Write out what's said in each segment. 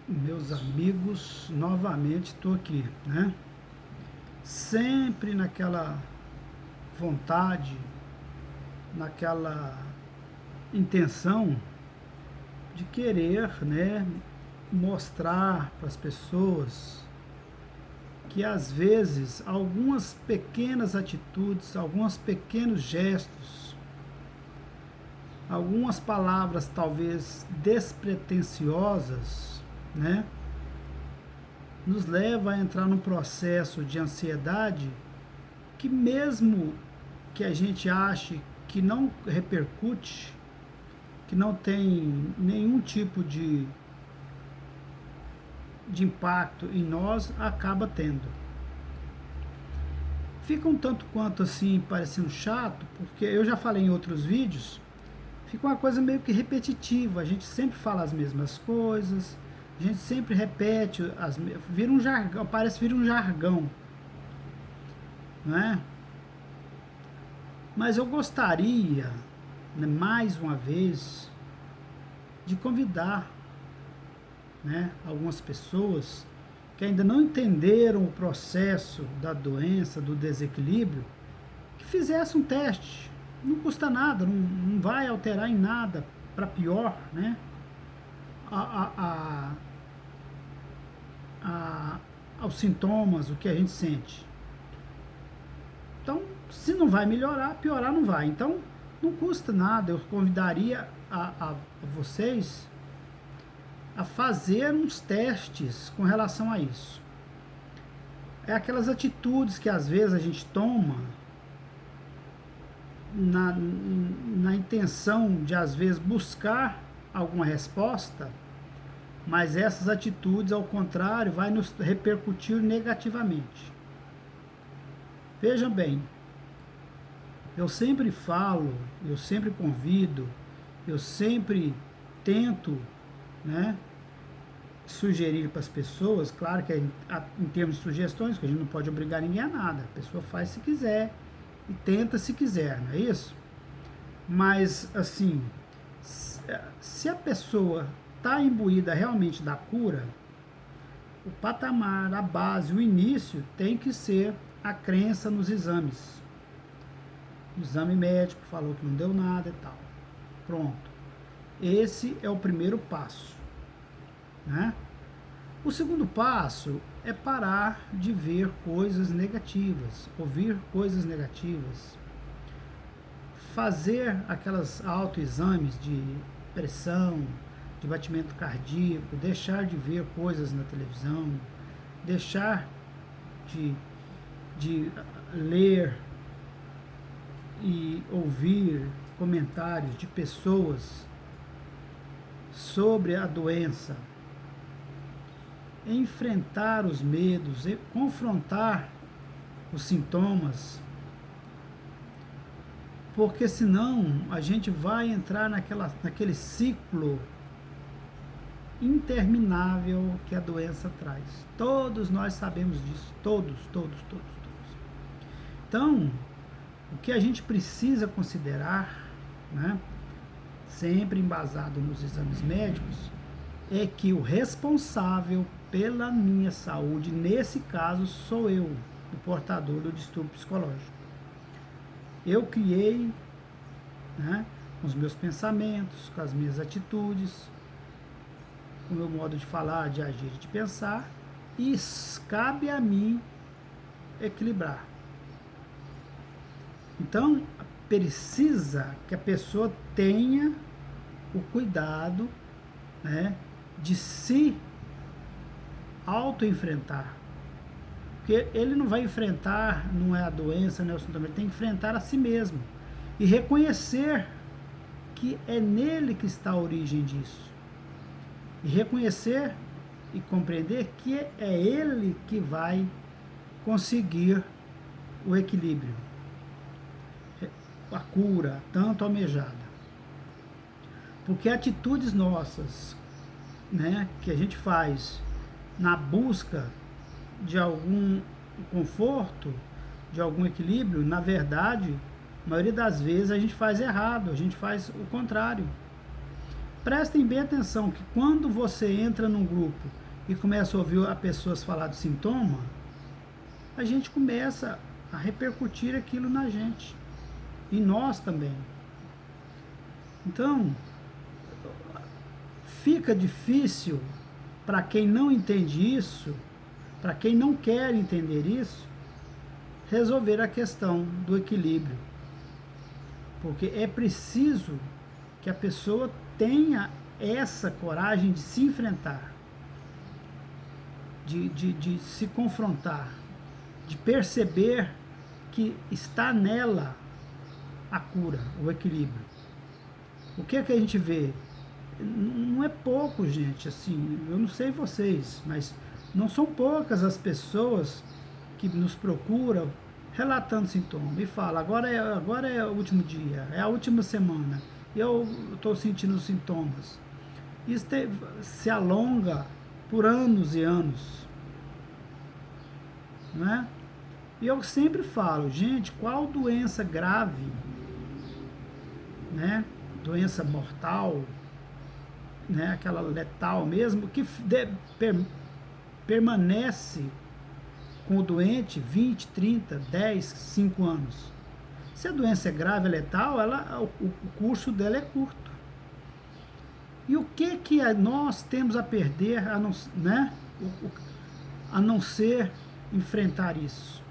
Meus amigos, novamente estou aqui, né? Sempre naquela vontade, naquela intenção de querer, né, mostrar para as pessoas que às vezes algumas pequenas atitudes, alguns pequenos gestos, algumas palavras talvez despretensiosas, né, nos leva a entrar num processo de ansiedade que, mesmo que a gente ache que não repercute, que não tem nenhum tipo de impacto em nós, acaba tendo. Fica um tanto quanto assim parecendo chato, porque eu já falei em outros vídeos, fica uma coisa meio que repetitiva, a gente sempre fala as mesmas coisas, a gente sempre repete, vira um jargão, parece que vira um jargão, não é? Mas eu gostaria, né, mais uma vez, de convidar, né, algumas pessoas que ainda não entenderam o processo da doença, do desequilíbrio, que fizessem um teste. Não custa nada, não vai alterar em nada para pior, né? A, a, aos sintomas, o que a gente sente. Então, se não vai melhorar, piorar não vai. Então, não custa nada. Eu convidaria a vocês a fazer uns testes com relação a isso. É aquelas atitudes que às vezes a gente toma na intenção de às vezes buscar alguma resposta, mas essas atitudes, ao contrário, vai nos repercutir negativamente. Vejam bem, eu sempre falo, eu sempre convido, eu sempre tento, né, sugerir para as pessoas, claro que em termos de sugestões, que a gente não pode obrigar ninguém a nada, a pessoa faz se quiser e tenta se quiser, não é isso? Mas, assim, se a pessoa está imbuída realmente da cura, o patamar, a base, o início tem que ser a crença nos exames. O exame médico falou que não deu nada e tal. Pronto. Esse é o primeiro passo, né? O segundo passo é parar de ver coisas negativas, ouvir coisas negativas, fazer aquelas autoexames de pressão, de batimento cardíaco, deixar de ver coisas na televisão, deixar de ler e ouvir comentários de pessoas sobre a doença, enfrentar os medos, confrontar os sintomas, porque senão a gente vai entrar naquele ciclo interminável que a doença traz. Todos nós sabemos disso, todos. Então, o que a gente precisa considerar, né, sempre embasado nos exames médicos, é que o responsável pela minha saúde, nesse caso, sou eu, o portador do distúrbio psicológico. Eu criei, né, com os meus pensamentos, com as minhas atitudes, com o meu modo de falar, de agir, de pensar, e cabe a mim equilibrar. Então, precisa que a pessoa tenha o cuidado, né, de se auto-enfrentar. Porque ele não vai enfrentar, não é a doença, não é o sintoma, ele tem que enfrentar a si mesmo. E reconhecer que é nele que está a origem disso. E reconhecer e compreender que é ele que vai conseguir o equilíbrio, a cura tanto almejada. Porque atitudes nossas, né, que a gente faz na busca de algum conforto, de algum equilíbrio, na verdade, a maioria das vezes a gente faz errado, a gente faz o contrário. prestem bem atenção que quando você entra num grupo e começa a ouvir as pessoas falar do sintoma, a gente começa a repercutir aquilo na gente, em nós também. Então, fica difícil para quem não entende isso, para quem não quer entender isso, resolver a questão do equilíbrio. Porque é preciso que a pessoa tenha essa coragem de se enfrentar, de se confrontar, de perceber que está nela a cura, o equilíbrio. O que é que a gente vê? Não é pouco, gente, assim, eu não sei vocês, mas não são poucas as pessoas que nos procuram relatando sintomas e falam, agora é o último dia, é a última semana, eu estou sentindo os sintomas. Isso se alonga por anos e anos, né? E eu sempre falo, gente, qual doença grave, né? Doença mortal, né? Aquela letal mesmo, que permanece com o doente 20, 30, 10, 5 anos. Se a doença é grave, é letal, o curso dela é curto. E o que nós temos a perder, né? A não ser enfrentar isso?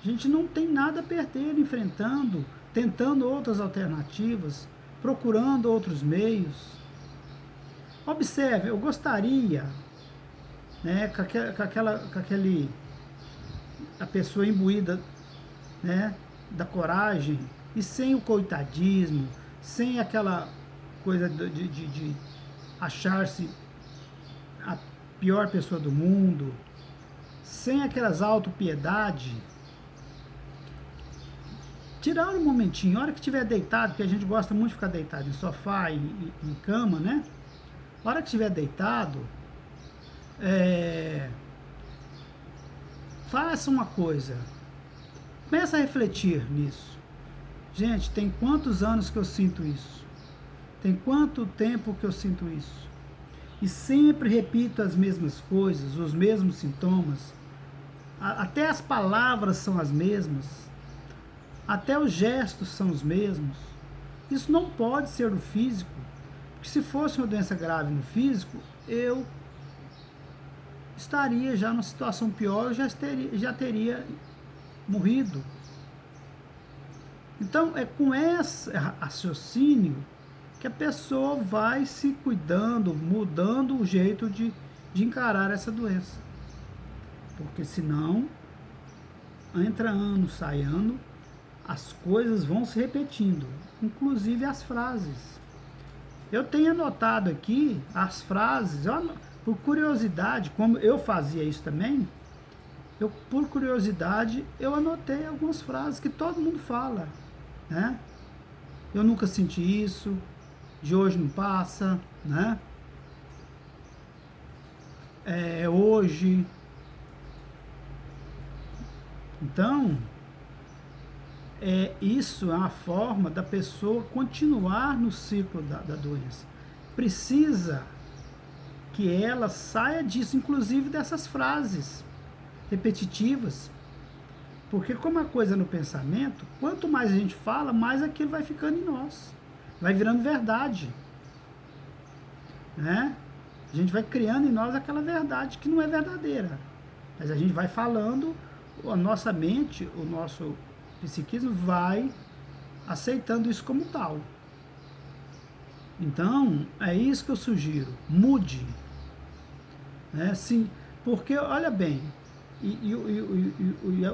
A gente não tem nada a perder enfrentando, tentando outras alternativas, procurando outros meios. Observe, eu gostaria, né, a pessoa imbuída, né, da coragem e sem o coitadismo, sem aquela coisa de achar-se a pior pessoa do mundo, sem aquelas autopiedade, tirar um momentinho, a hora que estiver deitado, que a gente gosta muito de ficar deitado em sofá, em cama, né? A hora que estiver deitado, faça uma coisa, começa a refletir nisso. Gente, tem quantos anos que eu sinto isso? Tem quanto tempo que eu sinto isso? E sempre repito as mesmas coisas, os mesmos sintomas, até as palavras são as mesmas, até os gestos são os mesmos. Isso não pode ser no físico, porque se fosse uma doença grave no físico, eu estaria já numa situação pior, eu já teria morrido. Então, é com esse raciocínio que a pessoa vai se cuidando, mudando o jeito de encarar essa doença. Porque senão, entra ano, sai ano, as coisas vão se repetindo, inclusive as frases. Eu tenho anotado aqui as frases, por curiosidade, como eu fazia isso também, por curiosidade, eu anotei algumas frases que todo mundo fala, né? Eu nunca senti isso, de hoje não passa, né? É hoje. Então, isso é uma forma da pessoa continuar no ciclo da doença. Precisa que ela saia disso, inclusive dessas frases repetitivas. Porque como a coisa é no pensamento, quanto mais a gente fala, mais aquilo vai ficando em nós. Vai virando verdade. Né? A gente vai criando em nós aquela verdade que não é verdadeira. Mas a gente vai falando, a nossa mente, o nosso psiquismo vai aceitando isso como tal. Então, é isso que eu sugiro. Mude. Né? Sim, porque, olha bem,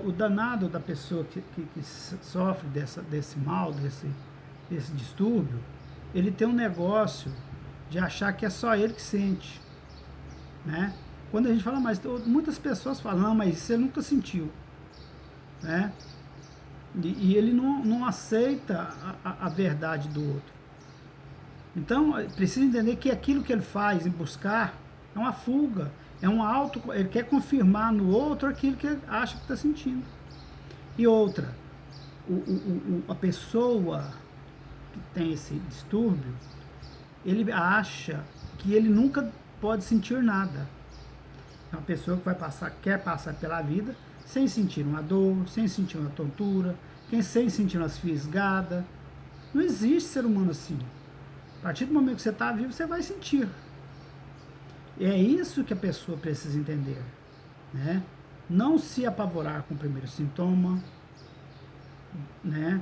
o danado da pessoa que sofre desse mal, desse distúrbio, ele tem um negócio de achar que é só ele que sente. Né? Quando a gente fala, mas muitas pessoas falam, não, mas você nunca sentiu. Né? E ele não aceita a verdade do outro. Então, precisa entender que aquilo que ele faz em buscar é uma fuga, ele quer confirmar no outro aquilo que ele acha que está sentindo. E outra, a pessoa que tem esse distúrbio, ele acha que ele nunca pode sentir nada. É uma pessoa que quer passar pela vida sem sentir uma dor, sem sentir uma tontura, sem sentir umas fisgadas. Não existe ser humano assim. A partir do momento que você está vivo, você vai sentir. E é isso que a pessoa precisa entender, né? Não se apavorar com o primeiro sintoma, né?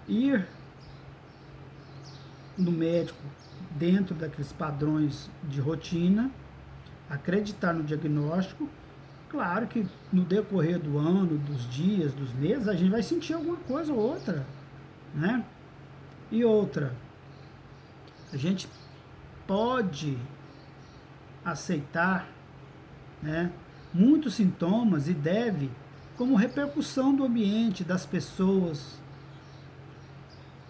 Ir no médico dentro daqueles padrões de rotina, acreditar no diagnóstico. Claro que no decorrer do ano, dos dias, dos meses, a gente vai sentir alguma coisa ou outra, né? E outra, a gente pode aceitar, né, muitos sintomas e deve, como repercussão do ambiente, das pessoas.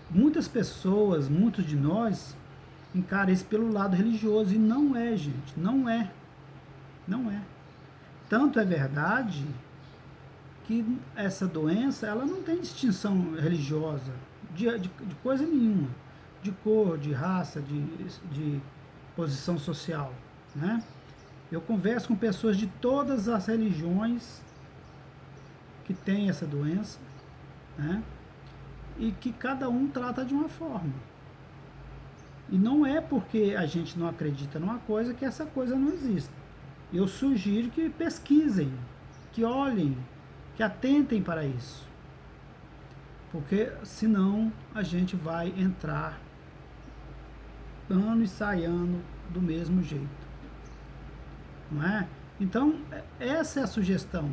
Muitas pessoas, muitos de nós, encaram isso pelo lado religioso e não é, gente, não é. Não é. Tanto é verdade que essa doença, ela não tem distinção religiosa, de coisa nenhuma, de cor, de raça, de posição social, né? Eu converso com pessoas de todas as religiões que têm essa doença, né? E que cada um trata de uma forma. E não é porque a gente não acredita numa coisa que essa coisa não existe. Eu sugiro que pesquisem, que olhem, que atentem para isso. Porque senão a gente vai entrar ano e sai ano do mesmo jeito. Não é? Então, essa é a sugestão.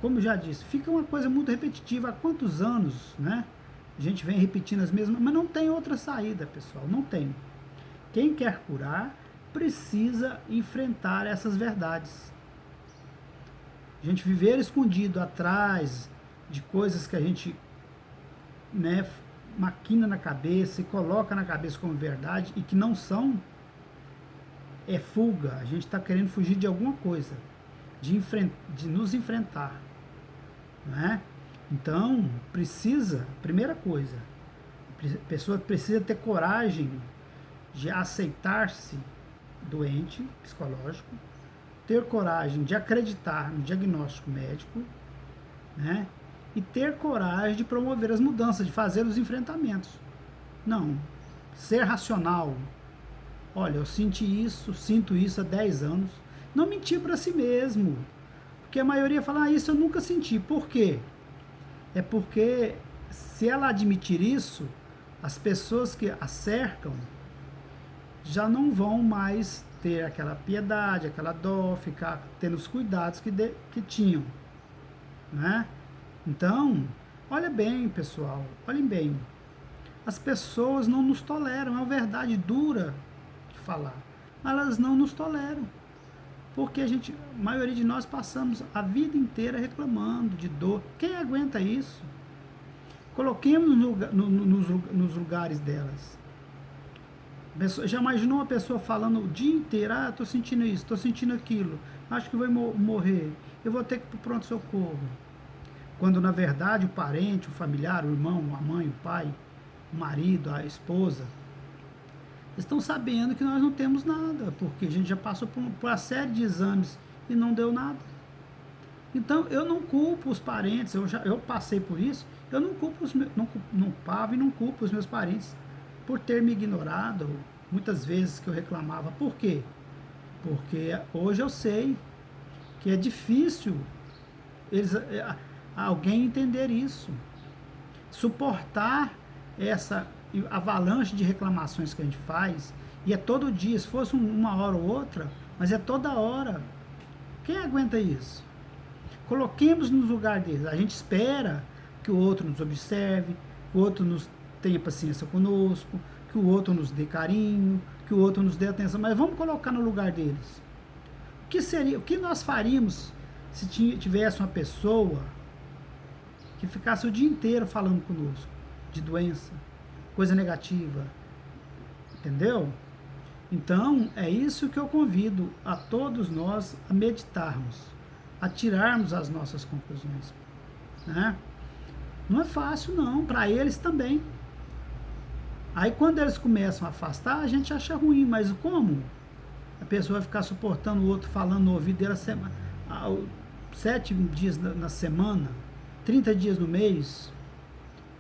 Como eu já disse, fica uma coisa muito repetitiva. Há quantos anos, né? A gente vem repetindo as mesmas, mas não tem outra saída, pessoal, não tem. Quem quer curar precisa enfrentar essas verdades. A gente viver escondido atrás de coisas que a gente, né, maquina na cabeça e coloca na cabeça como verdade e que não são, é fuga. A gente está querendo fugir de alguma coisa, de nos enfrentar, né? Então, primeira coisa, a pessoa precisa ter coragem de aceitar-se doente, psicológico, ter coragem de acreditar no diagnóstico médico, né? E ter coragem de promover as mudanças, de fazer os enfrentamentos. Não, ser racional. Olha, eu sinto isso há 10 anos. Não mentir para si mesmo. Porque a maioria fala, isso eu nunca senti. Por quê? É porque se ela admitir isso, as pessoas que a cercam já não vão mais ter aquela piedade, aquela dó, ficar tendo os cuidados que tinham, né? Então, olha bem, pessoal, olhem bem. As pessoas não nos toleram, é uma verdade dura de falar, mas elas não nos toleram. Porque a maioria de nós passamos a vida inteira reclamando de dor. Quem aguenta isso? Coloquemos nos lugares delas. Já imaginou uma pessoa falando o dia inteiro, estou sentindo isso, estou sentindo aquilo, acho que vou morrer, eu vou ter que ir para o pronto-socorro. Quando, na verdade, o parente, o familiar, o irmão, a mãe, o pai, o marido, a esposa, estão sabendo que nós não temos nada, porque a gente já passou por uma série de exames e não deu nada. Então, eu não culpo os parentes, eu passei por isso, eu não culpo não culpava e não culpo os meus parentes por ter me ignorado, muitas vezes que eu reclamava. Por quê? Porque hoje eu sei que é difícil alguém entender isso, suportar essa avalanche de reclamações que a gente faz, e é todo dia, se fosse uma hora ou outra, mas é toda hora. Quem aguenta isso? Coloquemos nos lugares deles. A gente espera que o outro nos observe, que o outro tenha paciência conosco, que o outro nos dê carinho, que o outro nos dê atenção, mas vamos colocar no lugar deles. O que nós faríamos se tivesse uma pessoa que ficasse o dia inteiro falando conosco de doença, coisa negativa, entendeu? Então, é isso que eu convido a todos nós a meditarmos, a tirarmos as nossas conclusões, né? Não é fácil, não, para eles também. Aí quando eles começam a afastar, a gente acha ruim, mas como? A pessoa vai ficar suportando o outro falando no ouvido dela 7 dias na semana, 30 dias no mês,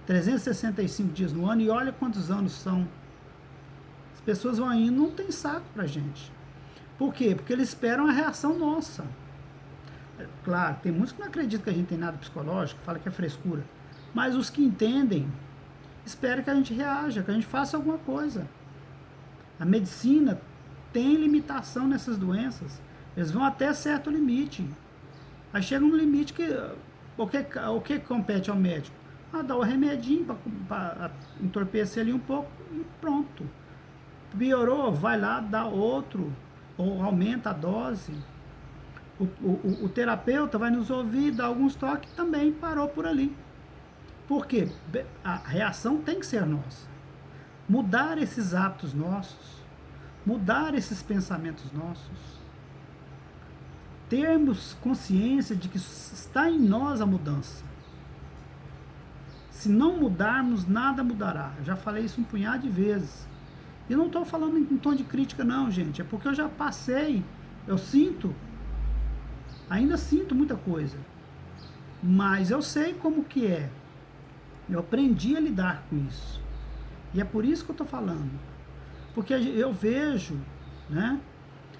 365 dias no ano, e olha quantos anos são. As pessoas vão indo, não tem saco pra gente. Por quê? Porque eles esperam a reação nossa. Claro, tem muitos que não acreditam que a gente tem nada psicológico, fala que é frescura. Mas os que entendem, esperam que a gente reaja, que a gente faça alguma coisa. A medicina tem limitação nessas doenças. Eles vão até certo limite. Aí chega um limite que o que compete ao médico? Dá o remedinho para entorpecer ali um pouco e pronto. Piorou, vai lá, dá outro, ou aumenta a dose. O terapeuta vai nos ouvir, dá alguns toques, também parou por ali. Por quê? A reação tem que ser nossa. Mudar esses hábitos nossos, mudar esses pensamentos nossos, termos consciência de que está em nós a mudança. Se não mudarmos, nada mudará. Eu já falei isso um punhado de vezes. E não estou falando em tom de crítica não, gente. É porque eu já passei, eu ainda sinto muita coisa. Mas eu sei como que é. Eu aprendi a lidar com isso. E é por isso que eu estou falando. Porque eu vejo, né,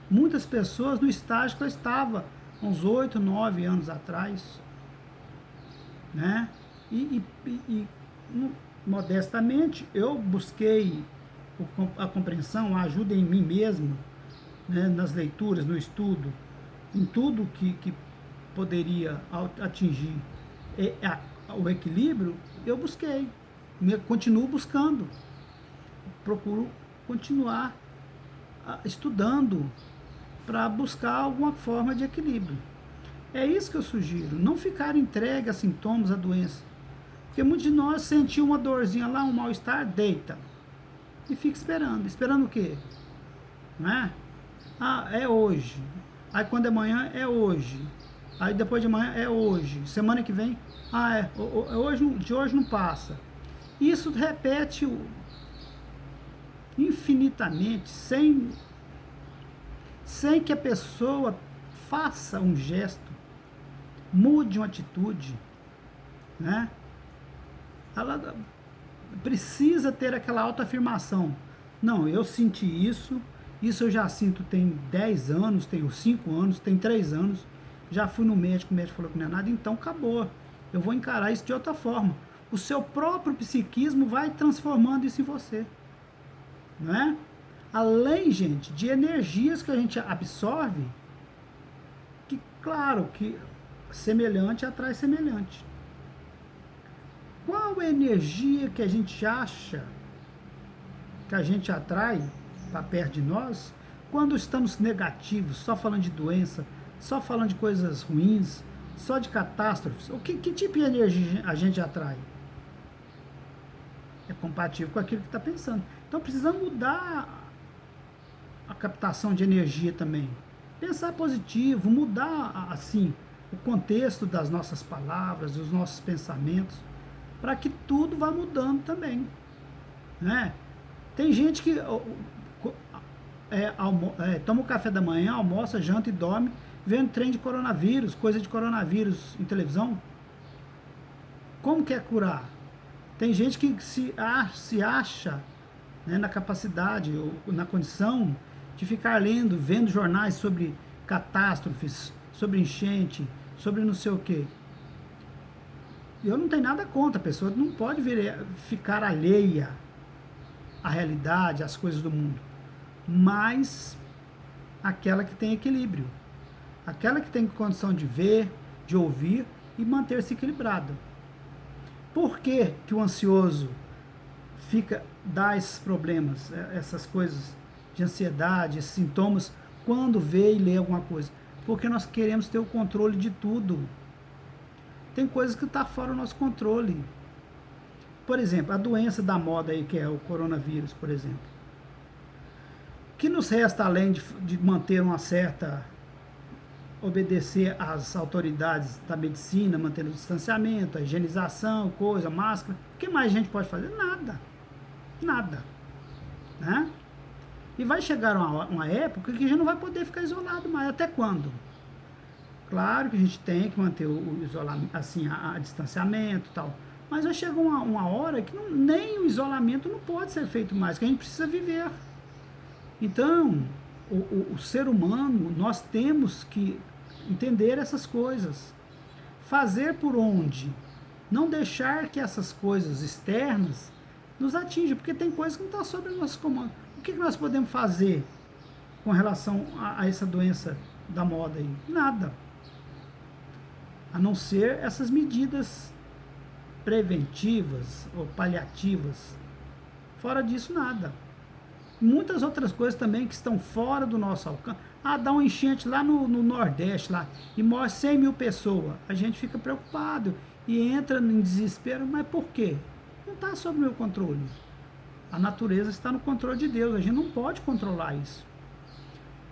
muitas pessoas no estágio que eu estava, uns 8, 9 anos atrás. Né? Modestamente, eu busquei a compreensão, a ajuda em mim mesmo, né, nas leituras, no estudo, em tudo que poderia atingir o equilíbrio, eu busquei, continuo buscando, procuro continuar estudando para buscar alguma forma de equilíbrio. É isso que eu sugiro, não ficar entregue a sintomas, a doença. Porque muitos de nós sentiu uma dorzinha lá, um mal-estar, deita. E fica esperando. Esperando o quê? Não é? É hoje. Aí quando é amanhã, é hoje. Aí depois de amanhã, é hoje. Semana que vem, hoje, de hoje não passa. Isso repete infinitamente, sem que a pessoa faça um gesto, mude uma atitude, né? Ela precisa ter aquela autoafirmação. Não, eu senti isso eu já sinto tem 10 anos, tenho 5 anos, tem 3 anos, já fui no médico, o médico falou que não é nada, então acabou. Eu vou encarar isso de outra forma. O seu próprio psiquismo vai transformando isso em você. Não é? Além, gente, de energias que a gente absorve, que, claro, que semelhante atrai semelhante. Qual a energia que a gente acha que a gente atrai para perto de nós quando estamos negativos, só falando de doença, só falando de coisas ruins, só de catástrofes? Que tipo de energia a gente atrai? É compatível com aquilo que está pensando. Então precisamos mudar a captação de energia também. Pensar positivo, mudar assim o contexto das nossas palavras, dos nossos pensamentos, para que tudo vá mudando também, né? Tem gente que toma o café da manhã, almoça, janta e dorme vendo trem de coronavírus, coisa de coronavírus em televisão. Como que é curar? Tem gente que se acha, né, na capacidade ou na condição de ficar lendo, vendo jornais sobre catástrofes, sobre enchente, sobre não sei o quê. Eu não tenho nada contra, a pessoa não pode ficar alheia à realidade, às coisas do mundo, mas aquela que tem equilíbrio, aquela que tem condição de ver, de ouvir e manter-se equilibrada. Por que que o ansioso dá esses problemas, essas coisas de ansiedade, esses sintomas, quando vê e lê alguma coisa? Porque nós queremos ter o controle de tudo. Tem coisas que estão fora do nosso controle. Por exemplo, a doença da moda aí, que é o coronavírus, por exemplo. O que nos resta além de manter uma certa... obedecer às autoridades da medicina, manter o distanciamento, a higienização, máscara. O que mais a gente pode fazer? Nada. Nada, né? E vai chegar uma época que a gente não vai poder ficar isolado mais. Até quando? Claro que a gente tem que manter o isolamento, assim, a distanciamento e tal. Mas vai chegar uma hora que nem o isolamento não pode ser feito mais, que a gente precisa viver. Então, o ser humano, nós temos que entender essas coisas. Fazer por onde? Não deixar que essas coisas externas nos atinjam, porque tem coisas que não estão sob o nosso comando. O que nós podemos fazer com relação a essa doença da moda aí? Nada. A não ser essas medidas preventivas ou paliativas. Fora disso, nada. Muitas outras coisas também que estão fora do nosso alcance. Dá um enchente lá no Nordeste lá, e morre 100 mil pessoas. A gente fica preocupado e entra em desespero. Mas por quê? Não está sob meu controle. A natureza está no controle de Deus. A gente não pode controlar isso.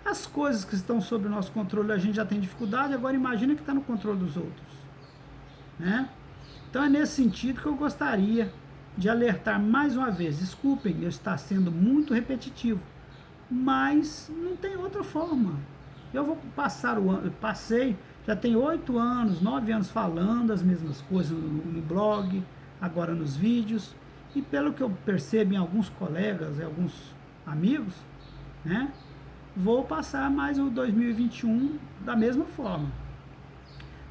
As coisas que estão sob o nosso controle a gente já tem dificuldade, agora imagina que está no controle dos outros, né? Então é nesse sentido que eu gostaria de alertar mais uma vez. Desculpem eu estar sendo muito repetitivo, mas não tem outra forma. Eu vou passar o ano, passei, já tem 8 anos, 9 anos falando as mesmas coisas no blog, agora nos vídeos, e pelo que eu percebo em alguns colegas e alguns amigos, né? Vou passar mais o 2021 da mesma forma.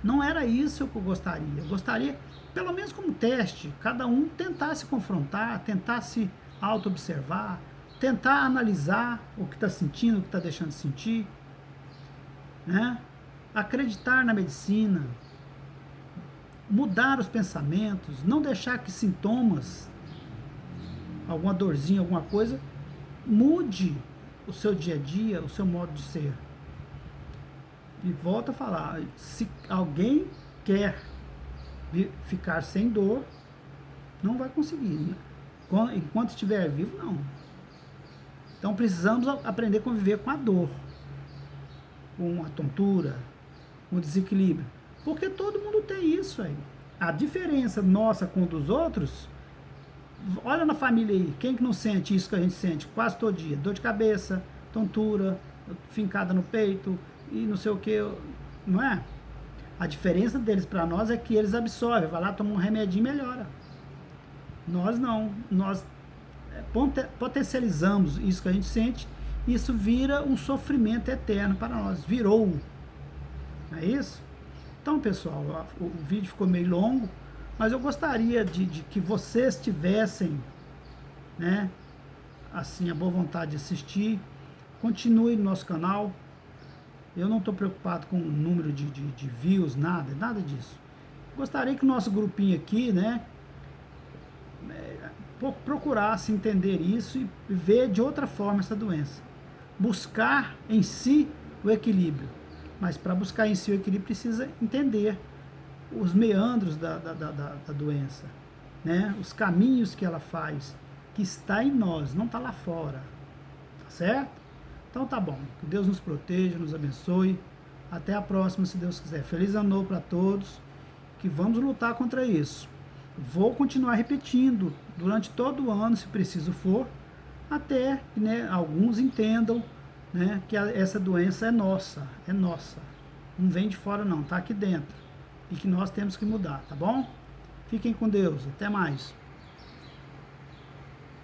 Não era isso que eu gostaria. Eu gostaria, pelo menos como teste, cada um tentar se confrontar, tentar se auto-observar, tentar analisar o que está sentindo, o que está deixando de sentir, né? Acreditar na medicina, mudar os pensamentos, não deixar que sintomas, alguma dorzinha, alguma coisa, mude o seu dia a dia, o seu modo de ser. E volto a falar, se alguém quer ficar sem dor, não vai conseguir. Enquanto estiver vivo, não. Então precisamos aprender a conviver com a dor, com a tontura, com o desequilíbrio. Porque todo mundo tem isso aí. A diferença nossa com dos outros, olha na família aí, quem que não sente isso que a gente sente quase todo dia? Dor de cabeça, tontura, fincada no peito e não sei o que, não é? A diferença deles para nós é que eles absorvem, vai lá, toma um remedinho e melhora. Nós não, nós potencializamos isso que a gente sente e isso vira um sofrimento eterno para nós, virou, não é isso? Então pessoal, o vídeo ficou meio longo, mas eu gostaria de que vocês tivessem, né, assim, a boa vontade de assistir. Continue no nosso canal. Eu não estou preocupado com o número de views, nada disso. Gostaria que o nosso grupinho aqui, né, procurasse entender isso e ver de outra forma essa doença. Buscar em si o equilíbrio. Mas para buscar em si o equilíbrio precisa entender os meandros da doença, né? Os caminhos que ela faz, que está em nós, não está lá fora, tá certo? Então tá bom, que Deus nos proteja, nos abençoe, até a próxima se Deus quiser. Feliz ano novo para todos, que vamos lutar contra isso. Vou continuar repetindo durante todo o ano, se preciso for, até que, né, alguns entendam, né, que essa doença é nossa, não vem de fora não, tá aqui dentro. E que nós temos que mudar, tá bom? Fiquem com Deus, até mais.